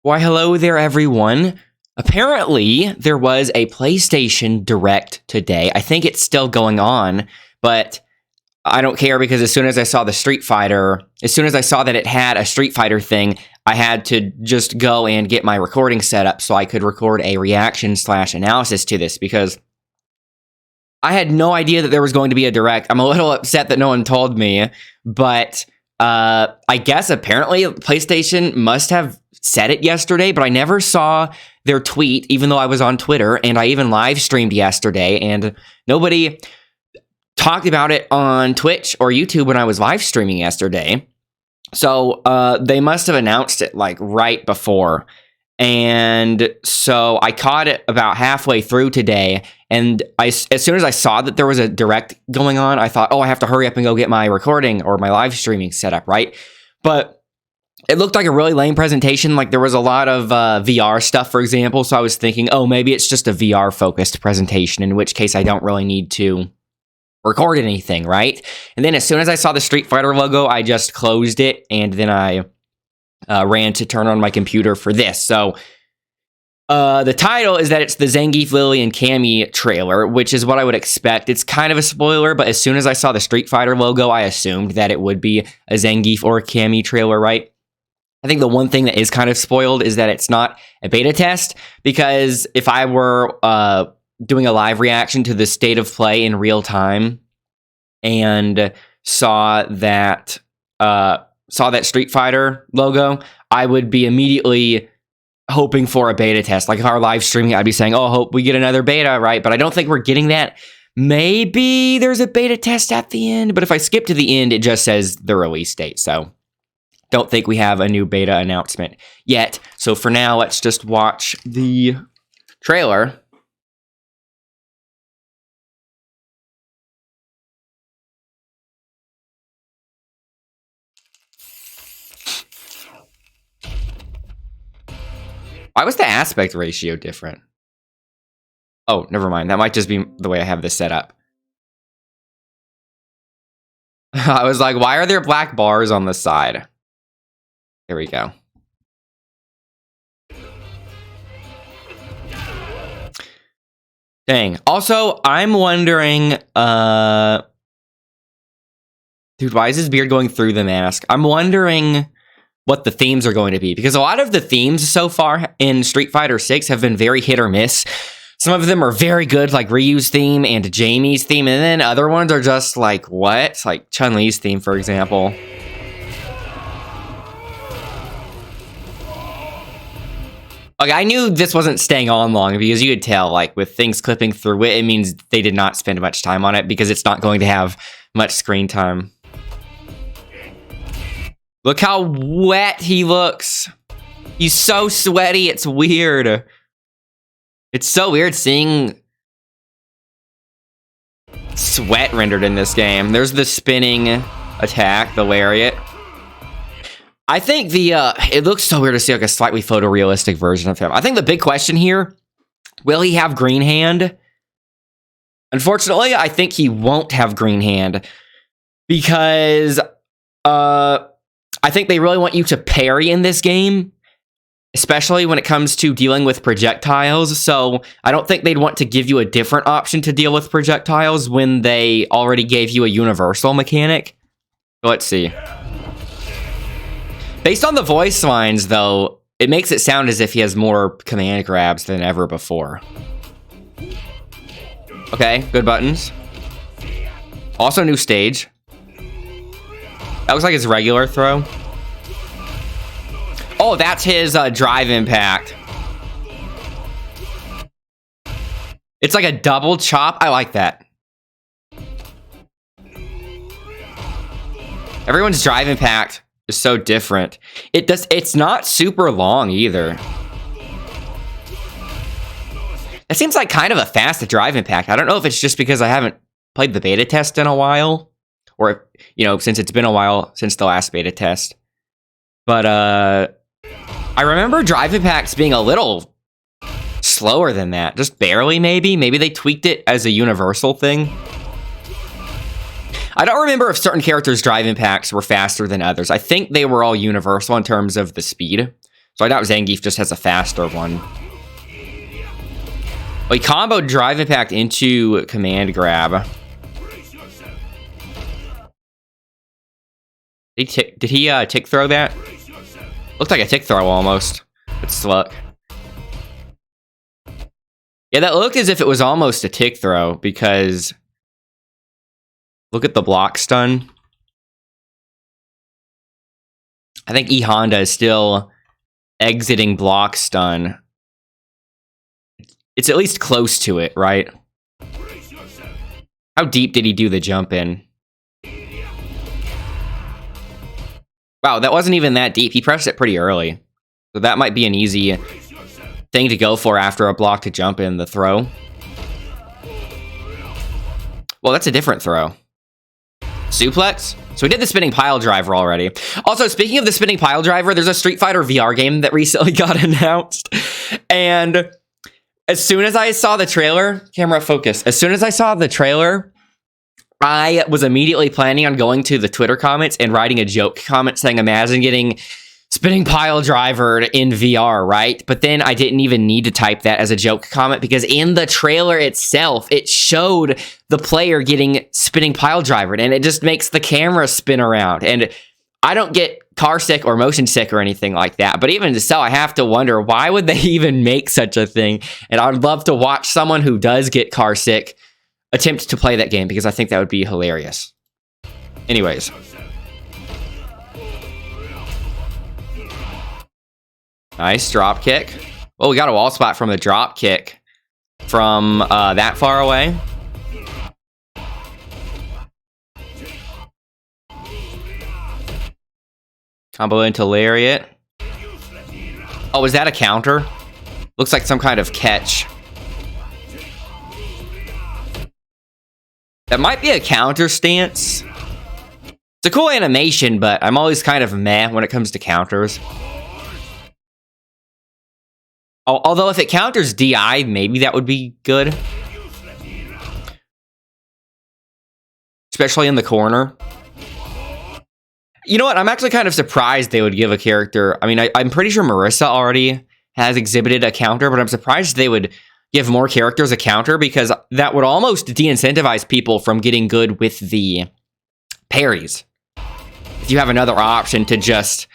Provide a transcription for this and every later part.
Why, hello there, everyone. Apparently, there was a PlayStation Direct today. I think it's still going on, but I don't care because as soon as I saw the Street Fighter, as soon as I saw that it had a Street Fighter thing, I had to just go and get my recording set up so I could record a reaction/analysis to this because I had no idea that there was going to be a Direct. I'm a little upset that no one told me, but I guess apparently PlayStation must have said it yesterday, but I never saw their tweet, even though I was on Twitter, and I even live streamed yesterday, and nobody talked about it on Twitch or YouTube when I was live streaming yesterday. So they must have announced it like right before. And so I caught it about halfway through today, and as soon as I saw that there was a Direct going on, I thought, oh, I have to hurry up and go get my recording or my live streaming set up, right? But it looked like a really lame presentation. Like there was a lot of VR stuff, for example. So I was thinking, oh, maybe it's just a VR focused presentation, in which case I don't really need to record anything, right? And then as soon as I saw the Street Fighter logo, I just closed it, and then I ran to turn on my computer for this. So the title is that it's the Zangief, Lily, and Cammy trailer, which is what I would expect. It's kind of a spoiler, but as soon as I saw the Street Fighter logo, I assumed that it would be a Zangief or a Cammy trailer, right? I think the one thing that is kind of spoiled is that it's not a beta test, because if I were doing a live reaction to the state of play in real time and saw that Street Fighter logo, I would be immediately hoping for a beta test. Like if I were live streaming, I'd be saying, oh, hope we get another beta, right? But I don't think we're getting that. Maybe there's a beta test at the end, but if I skip to the end, it just says the release date. So don't think we have a new beta announcement yet. So for now, let's just watch the trailer. Why was the aspect ratio different? Oh, never mind. That might just be the way I have this set up. I was like, why are there black bars on the side? Here we go. Dang. Also, I'm wondering, dude, why is his beard going through the mask? I'm wondering what the themes are going to be, because a lot of the themes so far in Street Fighter 6 have been very hit or miss. Some of them are very good, like Ryu's theme and Jamie's theme, and then other ones are just like, what? Like Chun-Li's theme, for example. Like, I knew this wasn't staying on long, because you could tell, like, with things clipping through it, it means they did not spend much time on it, because it's not going to have much screen time. Look how wet he looks. He's so sweaty, it's weird. It's so weird seeing sweat rendered in this game. There's the spinning attack, the lariat. I think it looks so weird to see like a slightly photorealistic version of him. I think the big question here, will he have green hand? Unfortunately, I think he won't have green hand, because I think they really want you to parry in this game, especially when it comes to dealing with projectiles. So I don't think they'd want to give you a different option to deal with projectiles when they already gave you a universal mechanic. Let's see. Based on the voice lines, though, it makes it sound as if he has more command grabs than ever before. Okay, good buttons. Also, new stage. That looks like his regular throw. Oh, that's his drive impact. It's like a double chop. I like that. Everyone's drive impact is so different. It's not super long either. That seems like kind of a fast drive impact. I don't know if it's just because I haven't played the beta test in a while, or, you know, since it's been a while since the last beta test. But I remember drive impacts being a little slower than that. Just barely, maybe. Maybe they tweaked it as a universal thing. I don't remember if certain characters' drive impacts were faster than others. I think they were all universal in terms of the speed. So I doubt Zangief just has a faster one. Oh, he comboed Drive Impact into Command Grab. Did he tick throw that? Looked like a tick throw almost. It's luck. Yeah, that looked as if it was almost a tick throw because look at the block stun. I think E Honda is still exiting block stun. It's at least close to it, right? How deep did he do the jump in? Wow, that wasn't even that deep. He pressed it pretty early. So that might be an easy thing to go for after a block to jump in the throw. Well, that's a different throw. Suplex? So we did the spinning pile driver already. Also, speaking of the spinning pile driver, there's a Street Fighter VR game that recently got announced. And as soon as I saw the trailer, camera focus. As soon as I saw the trailer, I was immediately planning on going to the Twitter comments and writing a joke comment saying, imagine getting spinning pile driver in VR, right? But then I didn't even need to type that as a joke comment because in the trailer itself, it showed the player getting spinning pile drivered and it just makes the camera spin around. And I don't get car sick or motion sick or anything like that. But even so, I have to wonder, why would they even make such a thing? And I would love to watch someone who does get car sick attempt to play that game because I think that would be hilarious. Anyways. Nice drop kick. Oh, we got a wall spot from the drop kick from that far away. Combo into lariat. Oh, was that a counter? Looks like some kind of catch. That might be a counter stance. It's a cool animation, but I'm always kind of meh when it comes to counters. Although if it counters DI, maybe that would be good. Especially in the corner. You know what? I'm actually kind of surprised they would give a character... I mean, I'm pretty sure Marissa already has exhibited a counter, but I'm surprised they would give more characters a counter because that would almost de-incentivize people from getting good with the parries. If you have another option to just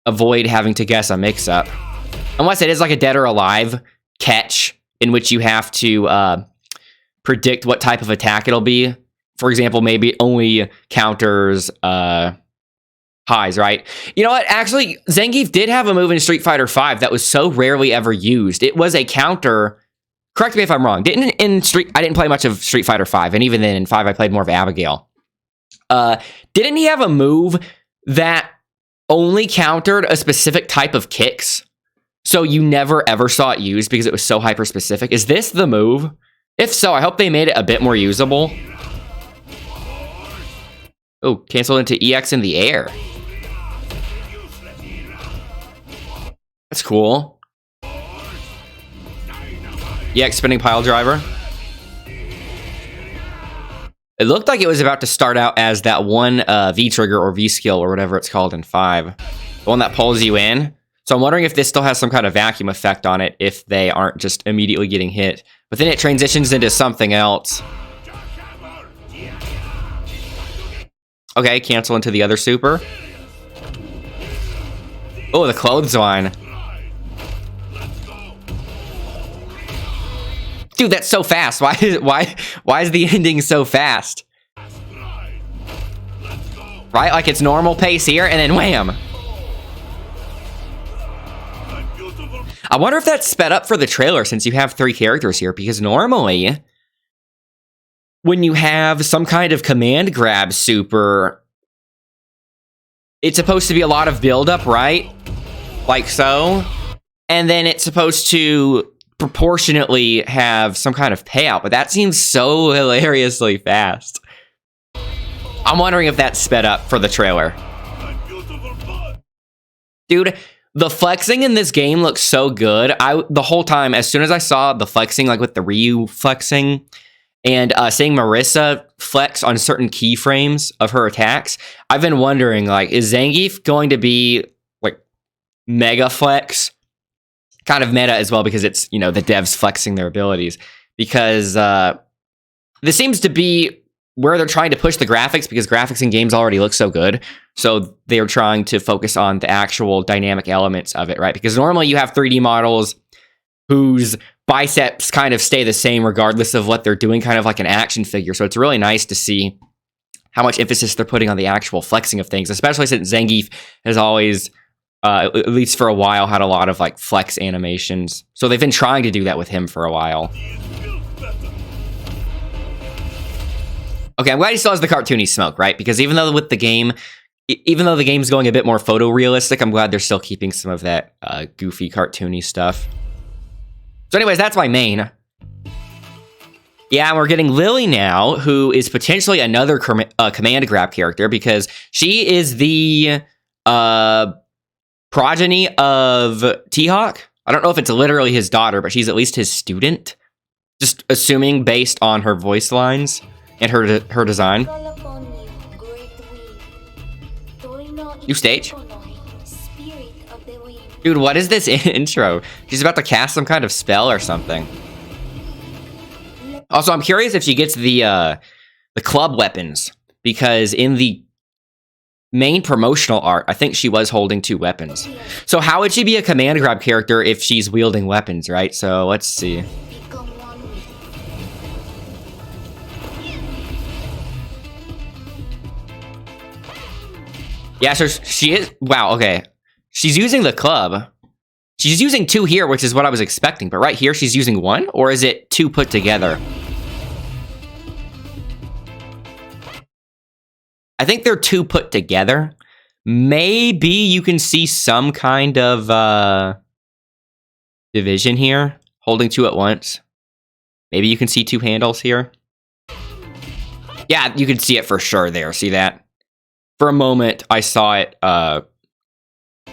avoid having to guess a mix-up. Unless it is like a dead or alive catch in which you have to predict what type of attack it'll be. For example, maybe it only counters highs, right? You know what? Actually, Zangief did have a move in Street Fighter V that was so rarely ever used. It was a counter. Correct me if I'm wrong. I didn't play much of Street Fighter V, and even then in 5 I played more of Abigail. Didn't he have a move that only countered a specific type of kicks? So you never ever saw it used because it was so hyper specific. Is this the move? If so, I hope they made it a bit more usable. Oh, cancel into EX in the air. That's cool. EX spinning pile driver. It looked like it was about to start out as that one V trigger or V skill or whatever it's called in 5. The one that pulls you in. So I'm wondering if this still has some kind of vacuum effect on it if they aren't just immediately getting hit. But then it transitions into something else. Okay, cancel into the other super. Oh, the clothesline. Dude, that's so fast. Why is the ending so fast? Right? Like it's normal pace here and then wham. I wonder if that's sped up for the trailer since you have 3 characters here, because normally when you have some kind of command grab super, it's supposed to be a lot of buildup, right? Like so. And then it's supposed to proportionately have some kind of payout, but that seems so hilariously fast. I'm wondering if that's sped up for the trailer. Dude, the flexing in this game looks so good. The whole time, as soon as I saw the flexing, like with the Ryu flexing, and seeing Marissa flex on certain keyframes of her attacks, I've been wondering, like, is Zangief going to be, like, mega flex. Kind of meta as well because it's, the devs flexing their abilities. Because this seems to be where they're trying to push the graphics because graphics in games already look so good. So they're trying to focus on the actual dynamic elements of it, right? Because normally you have 3D models whose biceps kind of stay the same regardless of what they're doing, kind of like an action figure. So it's really nice to see how much emphasis they're putting on the actual flexing of things, especially since Zangief has always, at least for a while, had a lot of like flex animations. So they've been trying to do that with him for a while. Okay, I'm glad he still has the cartoony smoke, right? Because even though the game's going a bit more photorealistic, I'm glad they're still keeping some of that goofy, cartoony stuff. So anyways, that's my main. Yeah, and we're getting Lily now, who is potentially another command grab character because she is the progeny of T-Hawk. I don't know if it's literally his daughter, but she's at least his student. Just assuming based on her voice lines and her design. New stage. Dude, what is this intro? She's about to cast some kind of spell or something. Also, I'm curious if she gets the club weapons, because in the main promotional art, I think she was holding 2 weapons. So how would she be a command grab character if she's wielding weapons, right? So let's see. Yeah, so she is... Wow, okay. She's using the club. She's using 2 here, which is what I was expecting. But right here, she's using 1? Or is it 2 put together? I think they're 2 put together. Maybe you can see some kind of division here. Holding 2 at once. Maybe you can see 2 handles here. Yeah, you can see it for sure there. See that? For a moment, I saw it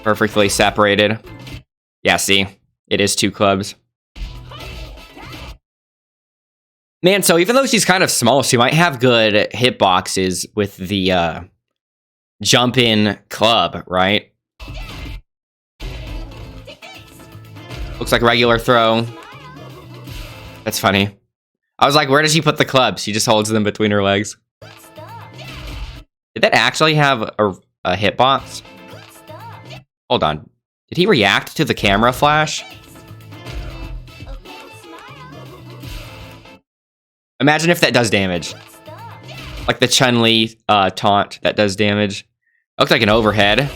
perfectly separated. Yeah, see? It is 2 clubs. Man, so even though she's kind of small, she might have good hitboxes with the jump-in club, right? Looks like regular throw. That's funny. I was like, where does she put the clubs? She just holds them between her legs. Did that actually have a hitbox? Hold on. Did he react to the camera flash? Imagine if that does damage. Like the Chun-Li taunt that does damage. Looks like an overhead.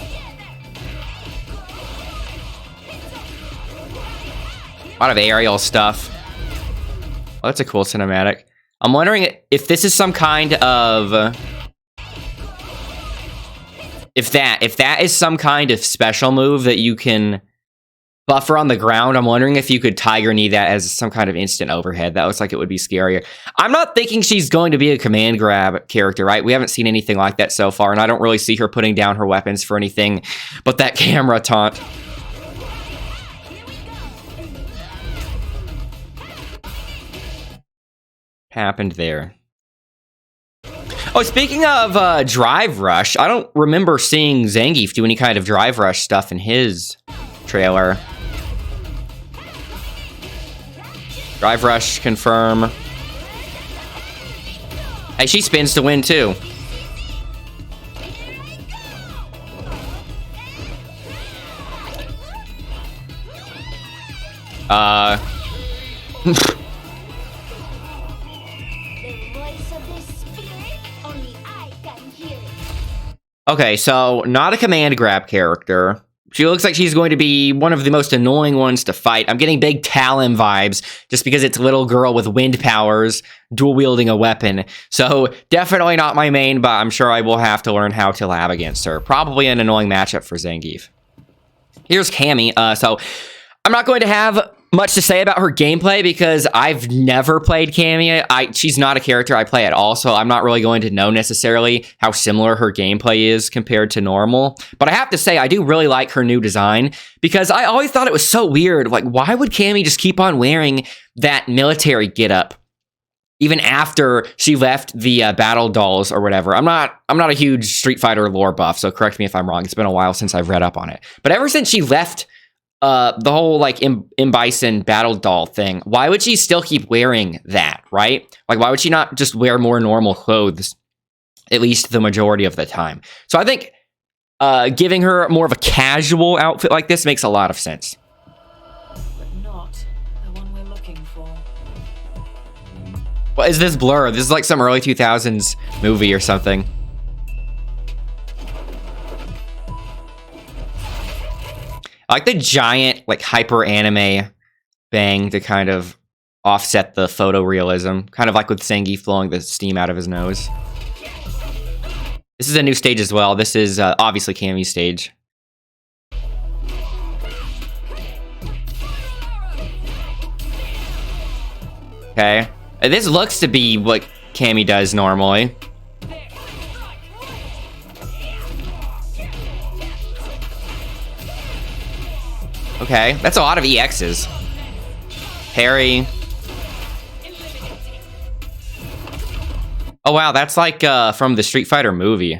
A lot of aerial stuff. Oh, that's a cool cinematic. I'm wondering if this is some kind of... If that is some kind of special move that you can buffer on the ground, I'm wondering if you could Tiger Knee that as some kind of instant overhead. That looks like it would be scarier. I'm not thinking she's going to be a command grab character, right? We haven't seen anything like that so far, and I don't really see her putting down her weapons for anything but that camera taunt. Happened there. Oh, speaking of Drive Rush, I don't remember seeing Zangief do any kind of Drive Rush stuff in his trailer. Drive Rush, confirm. Hey, she spins to win, too. Okay, so not a command grab character. She looks like she's going to be one of the most annoying ones to fight. I'm getting big Talon vibes just because it's a little girl with wind powers dual wielding a weapon. So definitely not my main, but I'm sure I will have to learn how to lab against her. Probably an annoying matchup for Zangief. Here's Cammy. So I'm not going to have much to say about her gameplay because I've never played Cammy. She's not a character I play at all, so I'm not really going to know necessarily how similar her gameplay is compared to normal. But I have to say, I do really like her new design because I always thought it was so weird. Like, why would Cammy just keep on wearing that military getup even after she left the battle dolls or whatever. I'm not a huge Street Fighter lore buff, so correct me if I'm wrong. It's been a while since I've read up on it. But ever since she left the whole like M Bison battle doll thing, why would she still keep wearing that, right? Like, why would she not just wear more normal clothes, at least the majority of the time? So I think giving her more of a casual outfit like this makes a lot of sense. But not the one we're looking for. What is this blur? This is like some early 2000s movie or something. I like the giant, like, hyper anime bang to kind of offset the photorealism. Kind of like with Zangief blowing the steam out of his nose. This is a new stage as well. This is obviously Cammy's stage. Okay. This looks to be what Cammy does normally. Okay, that's a lot of EXs. Parry. Oh wow, that's like from the Street Fighter movie.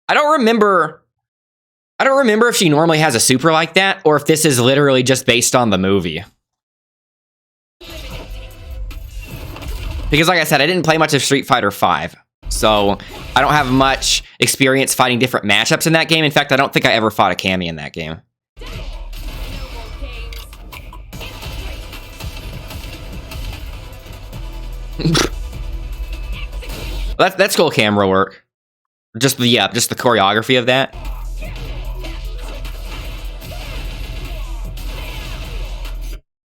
I don't remember if she normally has a super like that, or if this is literally just based on the movie. Because like I said, I didn't play much of Street Fighter V, so I don't have much experience fighting different matchups in that game. In fact, I don't think I ever fought a Cammy in that game. That's cool camera work. Just the choreography of that.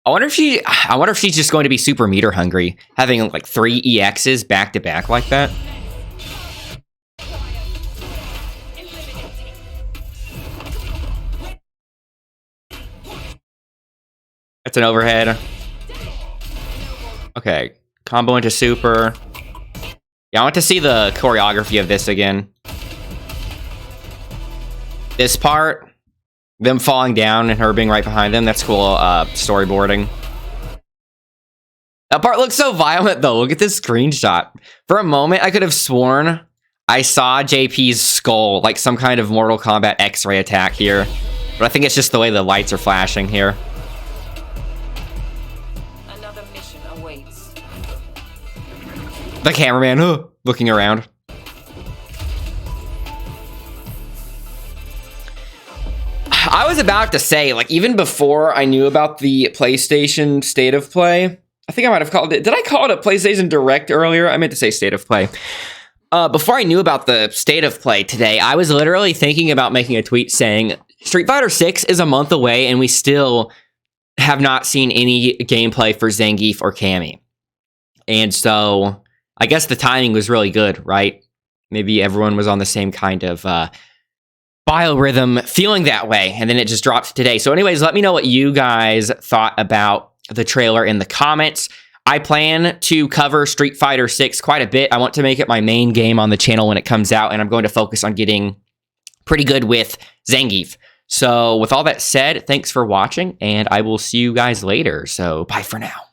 I wonder if she's just going to be super meter hungry, having like 3 EXs back to back like that. That's an overhead. Okay, combo into super. Yeah, I want to see the choreography of this again. This part, them falling down and her being right behind them, that's cool storyboarding. That part looks so violent though. Look at this screenshot. For a moment, I could have sworn I saw JP's skull, like some kind of Mortal Kombat X-ray attack here. But I think it's just the way the lights are flashing here. Another mission awaits. The cameraman looking around. I was about to say, like, even before I knew about the PlayStation State of Play, I think I might have called it, did I call it a PlayStation Direct earlier? I meant to say State of Play. Before I knew about the State of Play today, I was literally thinking about making a tweet saying, Street Fighter 6 is a month away and we still have not seen any gameplay for Zangief or Cammy. And so I guess the timing was really good, right? Maybe everyone was on the same kind of biorhythm feeling that way, and then it just dropped today. So anyways, let me know what you guys thought about the trailer in the comments. I plan to cover Street Fighter 6 quite a bit. I want to make it my main game on the channel when it comes out, and I'm going to focus on getting pretty good with Zangief. So with all that said, thanks for watching, and I will see you guys later. So bye for now.